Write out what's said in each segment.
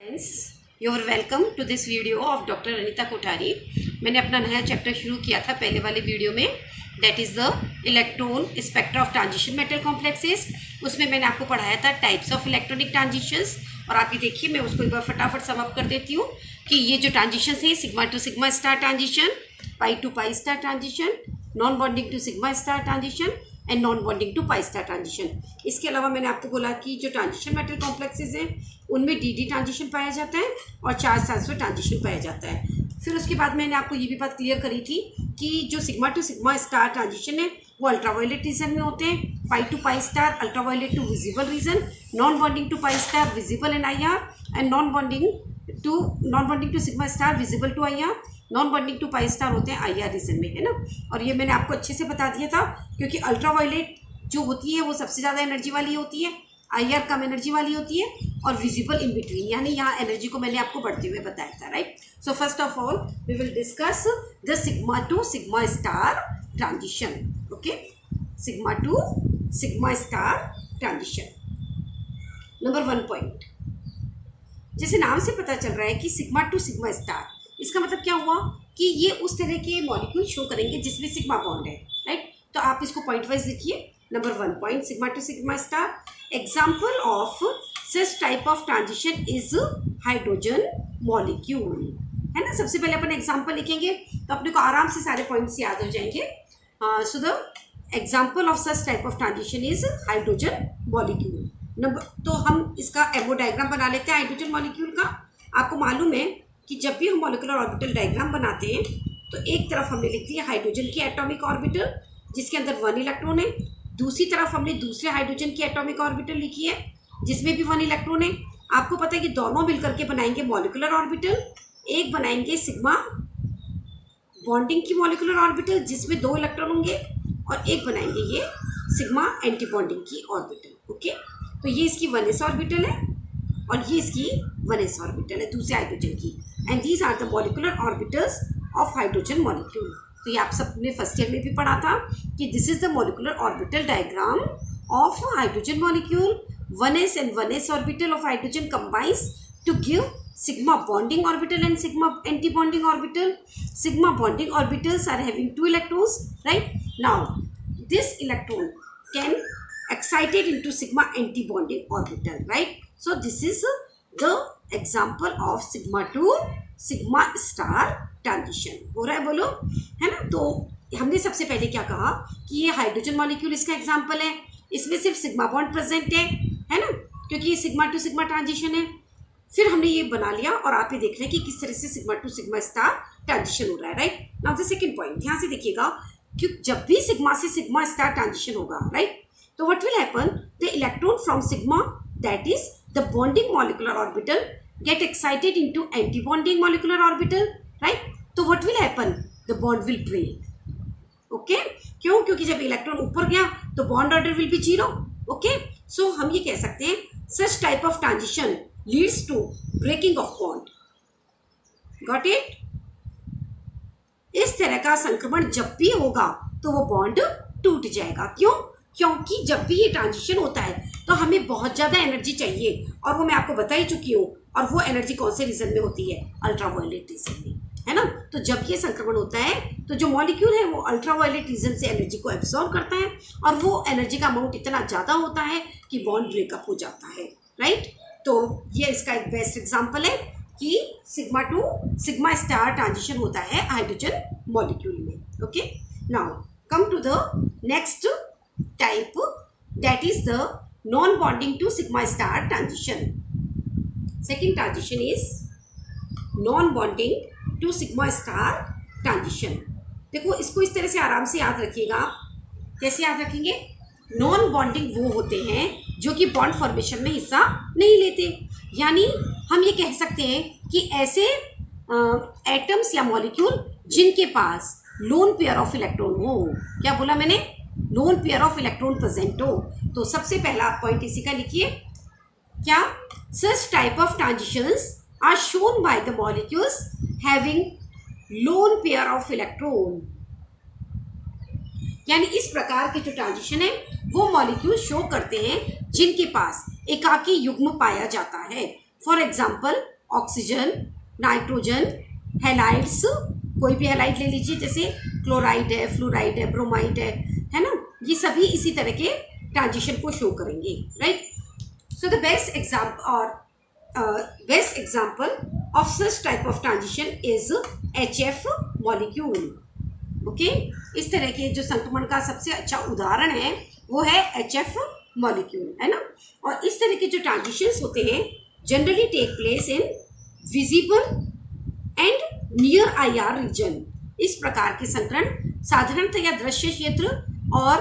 Friends, you are welcome to this video of doctor Anita Kothari. मैंने अपना नया चैप्टर शुरू किया था पहले वाले वीडियो में, that is the electron spectra of transition metal complexes. उसमें मैंने आपको पढ़ाया था टाइप्स ऑफ इलेक्ट्रॉनिक ट्रांजिशंस। और आप ये देखिए, मैं उसको एक बार फटाफट सम अप कर देती हूँ कि ये जो ट्रांजिशन है, sigma to sigma star transition, pi to pi star transition, non bonding to sigma star transition and non bonding to pi star transition. इसके अलावा मैंने आपको बोला कि जो ट्रांजिशन मेटल कॉम्प्लेक्सेस हैं उनमें डी ट्रांजिशन पाया जाता है और चार्ज ट्रांसफर ट्रांजिशन पाया जाता है। फिर उसके बाद मैंने आपको ये भी बात क्लियर करी थी कि जो sigma to sigma star transition है वो अल्ट्रावायलेट रीजन में होते हैं, pi to pi star ultraviolet to visible region, non bonding to pi star visible in I R and non bonding to sigma star visible to I R, non bonding to pi star होते हैं I R reason में, है ना। और ये मैंने आपको अच्छे से बता दिया था क्योंकि अल्ट्रावायलेट जो होती है वो सबसे ज़्यादा एनर्जी वाली होती है, आई आर कम एनर्जी वाली होती है और विजिबल इन बिटवीन, यानी यहाँ एनर्जी को मैंने आपको बढ़ते हुए बताया था, right. So first of all we will discuss the sigma to sigma star transition. Okay, sigma to sigma star transition. Number 1 point, जैसे नाम से पता चल रहा है कि सिग्मा टू सिग्मा स्टार, इसका मतलब क्या हुआ कि ये उस तरह के मॉलिक्यूल शो करेंगे जिसमें सिग्मा बॉन्ड है, राइट। तो आप इसको पॉइंट वाइज लिखिए। Number 1 point, sigma to sigma star, example of such type of transition is hydrogen molecule, है ना। सबसे पहले अपन एग्जाम्पल लिखेंगे तो अपने को आराम से सारे पॉइंट्स याद हो जाएंगे। So the example of such type of transition is hydrogen molecule. Number, तो हम इसका एमओ डायग्राम बना लेते हैं हाइड्रोजन मॉलिक्यूल का। आपको मालूम है कि जब भी हम मॉलिक्यूलर ऑर्बिटल डायग्राम बनाते हैं तो एक तरफ हमने लिख दिया हाइड्रोजन की एटॉमिक ऑर्बिटल जिसके अंदर 1 इलेक्ट्रॉन है, दूसरी तरफ हमने दूसरे हाइड्रोजन की एटॉमिक ऑर्बिटल लिखी है जिसमें भी 1 इलेक्ट्रॉन है। आपको पता है कि दोनों मिलकर के बनाएंगे मॉलिक्यूलर ऑर्बिटल। एक बनाएंगे सिग्मा बॉन्डिंग की मॉलिक्यूलर ऑर्बिटल जिसमें 2 इलेक्ट्रॉन होंगे और एक बनाएंगे ये सिग्मा एंटी बॉन्डिंग की ऑर्बिटल। ओके, तो ये इसकी 1s ऑर्बिटल है और ये इसकी 1s ऑर्बिटल है दूसरे हाइड्रोजन की, and these are the molecular orbitals of hydrogen molecule. तो ये आप सबने फर्स्ट ईयर में भी पढ़ा था कि this is the molecular orbital diagram of hydrogen molecule. 1s and 1s orbital of hydrogen combines to give sigma bonding orbital and sigma anti-bonding orbital. Sigma bonding orbitals are having 2 electrons, right? Now, this electron can excited into sigma anti-bonding orbital, right? So, this is the example of sigma to sigma star transition. हो रहा है, बोलो, है ना। तो हमने सबसे पहले क्या कहा कि ये हाइड्रोजन मॉलिक्यूल इसका एग्जांपल है, इसमें सिर्फ सिग्मा बॉन्ड प्रेजेंट है ना, क्योंकि ये सिग्मा टू सिग्मा ट्रांजिशन है। फिर हमने ये बना लिया और आप ये देख रहे हैं कि किस तरह से sigma to sigma star transition हो रहा है, right. Now the second point, ध्यान से देखिएगा कि जब भी सिग्मा से सिग्मा स्टार ट्रांजिशन होगा, राइट, तो what will happen, the electron from sigma that is the bonding molecular orbital get excited into anti bonding molecular orbital, right. तो what will happen, the bond will break. Okay, क्यों? क्योंकि जब electron ऊपर गया तो bond order will be 0। Okay, so हम ये कह सकते हैं such type of transition leads to breaking of bond. Got it? इस तरह का संक्रमण जब भी होगा तो वो बॉन्ड टूट जाएगा। क्यों? क्योंकि जब भी ये ट्रांजिशन होता है तो हमें बहुत ज़्यादा एनर्जी चाहिए और वो मैं आपको बता ही चुकी हूँ। और वो एनर्जी कौन से रीजन में होती है? अल्ट्रावायलेट रीजन में, है ना। तो जब ये संक्रमण होता है तो जो मॉलिक्यूल है वो अल्ट्रावायलेट रीजन से एनर्जी को एब्सॉर्ब करता है और वो एनर्जी का अमाउंट इतना ज़्यादा होता है कि बॉन्ड ब्रेकअप हो जाता है, राइट। तो ये इसका एक बेस्ट एग्जांपल है कि sigma to sigma star transition होता है हाइड्रोजन मॉलिक्यूल में। Okay, now come to the next type, that is the non bonding to sigma star transition. Second transition is non bonding to sigma star transition. देखो, इसको इस तरह से आराम से याद रखिएगा। कैसे याद रखेंगे? नॉन बॉन्डिंग वो होते हैं जो कि बॉन्ड फॉर्मेशन में हिस्सा नहीं लेते, यानी हम ये कह सकते हैं कि ऐसे एटम्स या मॉलिक्यूल जिनके पास लोन पेयर ऑफ इलेक्ट्रॉन हो। क्या बोला मैंने? Lone pair of electron present हो। तो सबसे पहला पॉइंट इसी का लिखिए, क्या? सच type of transitions are shown by the molecules having lone pair of electron। यानी इस प्रकार के जो ट्रांजिशन है वो मॉलिक्यूल शो करते हैं जिनके पास एकाकी युग्म पाया जाता है। For example oxygen, nitrogen, halides, कोई भी हैलाइड ले लीजिए, जैसे क्लोराइड है, फ्लोराइड है, ब्रोमाइड है ना, ये सभी इसी तरह के ट्रांजिशन को शो करेंगे, right. So the best example of such type of transition is HF molecule. Okay, इस तरह के जो संक्रमण का सबसे अच्छा उदाहरण है वो है HF मॉलिक्यूल, है ना। और इस तरह के जो ट्रांजिशंस होते हैं generally take place in visible and near IR region. इस प्रकार के संक्रमण साधारणतया दृश्य क्षेत्र और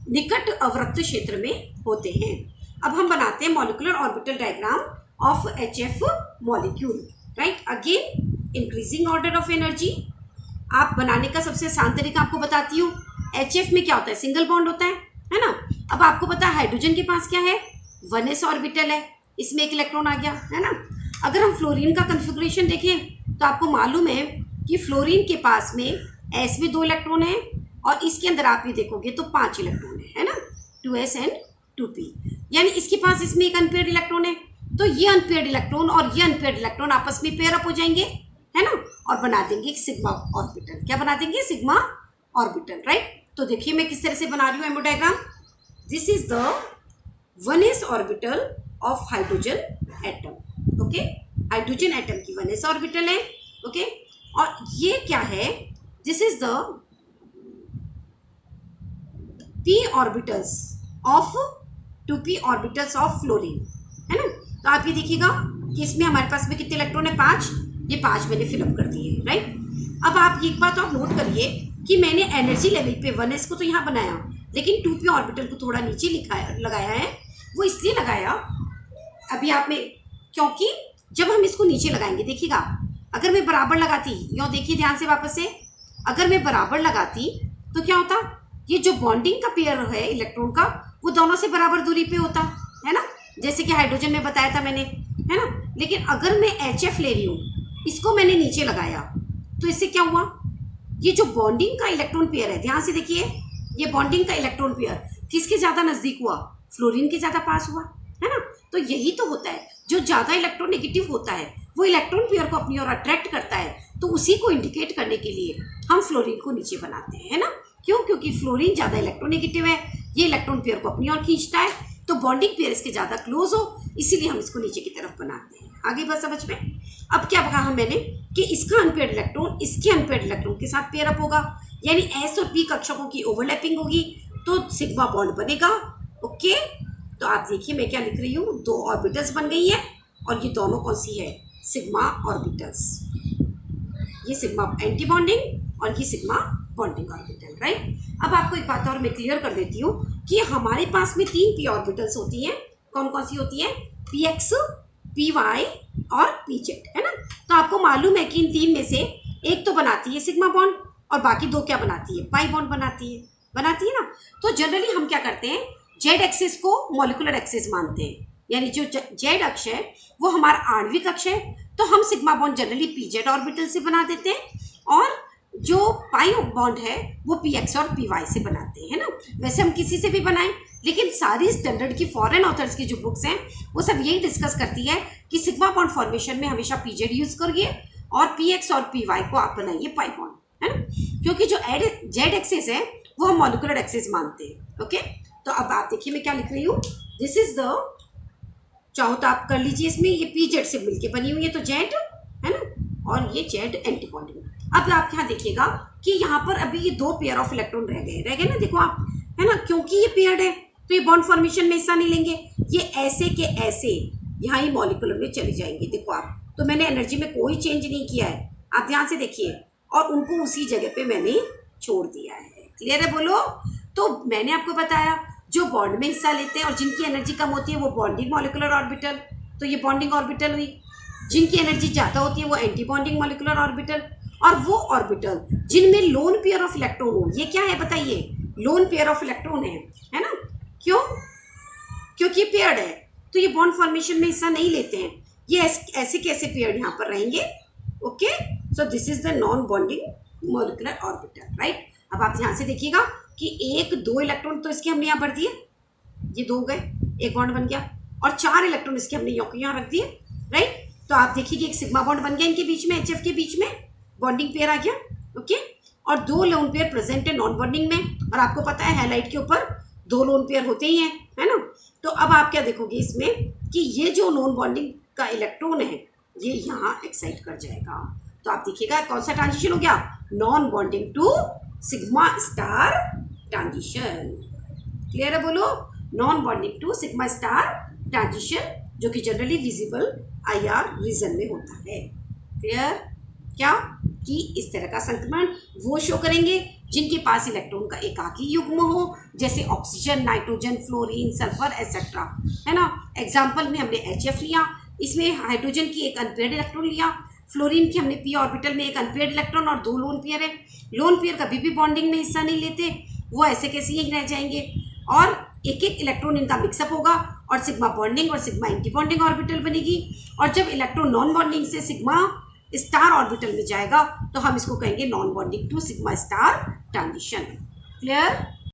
निकट अवरक्त क्षेत्र में होते हैं। अब हम बनाते हैं molecular orbital diagram of HF molecule, right. Again increasing order of energy. आप बनाने का सबसे आसान तरीका आपको बताती हूँ। HF में क्या होता है, सिंगल बॉन्ड होता है ना। अब आपको पता है हाइड्रोजन के पास क्या है, 1s ऑर्बिटल है, इसमें एक इलेक्ट्रॉन आ गया, है ना। अगर हम फ्लोरीन का कन्फिग्रेशन देखें तो आपको मालूम है कि फ्लोरीन के पास में S में 2 इलेक्ट्रॉन है और इसके अंदर आप ये देखोगे तो 5 इलेक्ट्रॉन है ना, 2s एंड 2p। यानी इसके पास इसमें एक अनपेयर्ड इलेक्ट्रॉन है, तो ये अनपेयर्ड इलेक्ट्रॉन और ये अनपेयर्ड इलेक्ट्रॉन आपस में पेयर अप हो जाएंगे, है ना, और बना देंगे एक सिग्मा ऑर्बिटल। क्या बना देंगे, सिग्मा ऑर्बिटल, राइट। तो देखिए मैं किस तरह से बना रही हूँ MO diagram. This is the 1s orbital of hydrogen atom. Okay, hydrogen atom की 1s ऑर्बिटल है, ओके। और ये क्या है, this is the p orbitals of 2p orbitals of fluorine, है ना। तो आप ये देखिएगा कि इसमें हमारे पास में कितने इलेक्ट्रॉन है, 5। ये 5 मैंने फिलअप कर दिए, राइट। अब आप एक बात और नोट करिए कि मैंने एनर्जी लेवल पे 1s को तो यहाँ बनाया, लेकिन 2p ऑर्बिटल को थोड़ा नीचे लगाया है। वो इसलिए लगाया अभी आप में, क्योंकि जब हम इसको नीचे लगाएंगे, देखिएगा अगर मैं बराबर लगाती, यो देखिए ध्यान से वापस से, अगर मैं बराबर लगाती तो क्या होता, ये जो बॉन्डिंग का पेयर है इलेक्ट्रॉन का वो दोनों से बराबर दूरी पे होता, है ना, जैसे कि हाइड्रोजन में बताया था मैंने, है ना। लेकिन अगर मैं HF ले रही हूँ, इसको मैंने नीचे लगाया, तो इससे क्या हुआ, ये जो बॉन्डिंग का इलेक्ट्रॉन पेयर है, ध्यान से देखिए, ये बॉन्डिंग का इलेक्ट्रॉन पेयर किसके ज्यादा नजदीक हुआ, फ्लोरीन के ज्यादा पास हुआ, है ना। तो यही तो होता है, जो ज्यादा इलेक्ट्रोनेगेटिव होता है वो इलेक्ट्रॉन पेयर को अपनी ओर अट्रैक्ट करता है, तो उसी को इंडिकेट करने के लिए हम फ्लोरीन को नीचे बनाते हैं, है ना। क्यों, क्योंकि फ्लोरीन ज्यादा इलेक्ट्रोनेगेटिव है, ये इलेक्ट्रॉन पेयर को अपनी ओर खींचता है, तो बॉन्डिंग पेयर इसके ज्यादा क्लोज हो, इसीलिए हम इसको नीचे की तरफ बनाते हैं। आगे बस समझ में। अब क्या कहा मैंने कि इसका अनपेयर्ड इलेक्ट्रॉन इसके अनपेयर्ड इलेक्ट्रॉन के साथ पेयर अप होगा, यानी S और P कक्षकों की ओवरलैपिंग होगी, तो सिग्मा बॉन्ड बनेगा। ओके, तो आप देखिए मैं क्या लिख रही हूँ, 2 ऑर्बिटल्स बन गई है, और ये दोनों कौन सी है, सिग्मा ऑर्बिटल्स। ये सिग्मा एंटी बॉन्डिंग और ये सिग्मा बॉन्डिंग ऑर्बिटल, राइट। अब आपको एक बात और मैं क्लियर कर देती हूँ कि हमारे पास में 3 p ऑर्बिटल्स होती हैं। कौन कौन सी होती हैं, px, py और pz, है ना। तो आपको मालूम है कि इन 3 में से एक तो बनाती है सिग्मा बॉन्ड और बाकी 2 क्या बनाती है, पाई बॉन्ड बनाती है ना। तो जनरली हम क्या करते हैं, जेड एक्सिस को मॉलिक्यूलर एक्सिस मानते हैं, यानी जो जेड अक्ष है वो हमारा आणविक अक्ष है, तो हम sigma bond generally pz orbital से बना देते हैं, और जो पाई बॉन्ड है वो px और py से बनाते हैं, है ना। वैसे हम किसी से भी बनाएं, लेकिन सारी स्टैंडर्ड की फॉरेन ऑथर्स की जो बुक्स हैं वो सब यही डिस्कस करती है कि सिग्मा बॉन्ड फॉर्मेशन में हमेशा pz यूज करिए और px और py को आप बनाइए पाई बॉन्ड, है ना, क्योंकि जो जेड एक्सिस है वो हम मॉलिक्यूलर एक्सिस मानते हैं। ओके, तो अब आप देखिए मैं क्या लिख रही हूँ, दिस इज द, चाहो तो आप कर लीजिए, इसमें ये pz से मिलके बनी हुई है तो जेड, है ना, और ये जेड एंटी बॉन्डिंग। अब आप यहाँ देखिएगा कि यहाँ पर अभी ये 2 पेयर ऑफ इलेक्ट्रॉन रह गए ना, देखो आप, है ना, क्योंकि ये पेयर्ड है तो ये बॉन्ड फॉर्मेशन में हिस्सा नहीं लेंगे, ये ऐसे के ऐसे यहाँ ही मॉलिक्यूलर में चले जाएंगे। देखो आप, तो मैंने एनर्जी में कोई चेंज नहीं किया है, आप ध्यान से देखिए, और उनको उसी जगह पे मैंने छोड़ दिया है। क्लियर है, बोलो। तो मैंने आपको बताया जो बॉन्ड में हिस्सा लेते हैं और जिनकी एनर्जी कम होती है वो बॉन्डिंग मॉलिक्यूलर ऑर्बिटल, तो ये बॉन्डिंग ऑर्बिटल हुई। जिनकी एनर्जी ज़्यादा होती है वो एंटी बॉन्डिंग मॉलिक्यूलर ऑर्बिटल, और वो ऑर्बिटल जिनमें लोन पेयर ऑफ इलेक्ट्रॉन हो, ये क्या है बताइए, लोन पेयर ऑफ इलेक्ट्रॉन है ना। क्यों, क्योंकि पेयर्ड है तो ये बॉन्ड फॉर्मेशन में हिस्सा नहीं लेते हैं, ये ऐसे कैसे पेयर्ड यहाँ पर रहेंगे। Okay, so this is the non bonding molecular orbital, right. अब आप ध्यान से देखिएगा कि 1-2 इलेक्ट्रॉन तो इसके हमने यहाँ भर दिए, ये 2 गए, एक बॉन्ड बन गया, और 4 इलेक्ट्रॉन इसके हमने यहाँ रख दिए, राइट। तो आप देखिए कि एक सिग्मा बॉन्ड बन गया इनके बीच में, HF के बीच में बॉन्डिंग पेयर आ गया। ओके, और 2 लोन पेयर प्रेजेंट है नॉन बॉन्डिंग में, और आपको पता है हैलाइड के ऊपर 2 लोन पेयर होते ही हैं, है ना। तो अब आप क्या देखोगे इसमें कि ये जो नॉन बॉन्डिंग का इलेक्ट्रॉन है ये यहाँ एक्साइट कर जाएगा। तो आप देखिएगा कौन सा ट्रांजिशन हो गया, non bonding to sigma star transition. Clear है, बोलो, non bonding to sigma star transition, जो कि जनरली विजिबल IR रीजन में होता है। क्लियर, क्या कि इस तरह का संक्रमण वो शो करेंगे जिनके पास इलेक्ट्रॉन का एकाकी युग्म हो, जैसे oxygen, nitrogen, fluorine, sulphur etcetera, है ना। एग्जाम्पल में हमने HF लिया, इसमें हाइड्रोजन की एक अनपेयर्ड इलेक्ट्रॉन लिया, फ्लोरीन की हमने p ऑर्बिटल में एक अनपेयर्ड इलेक्ट्रॉन और 2 लोन पेयर है। लोन पेयर कभी भी बॉन्डिंग में हिस्सा नहीं लेते, वो ऐसे कैसे ही रह जाएंगे, और एक एक इलेक्ट्रॉन इनका मिक्सअप होगा और सिग्मा बॉन्डिंग और सिग्मा एंटी बॉन्डिंग ऑर्बिटल बनेगी। और जब इलेक्ट्रॉन नॉन बॉन्डिंग से सिग्मा स्टार ऑर्बिटल में जाएगा तो हम इसको कहेंगे non bonding to sigma star transition. Clear.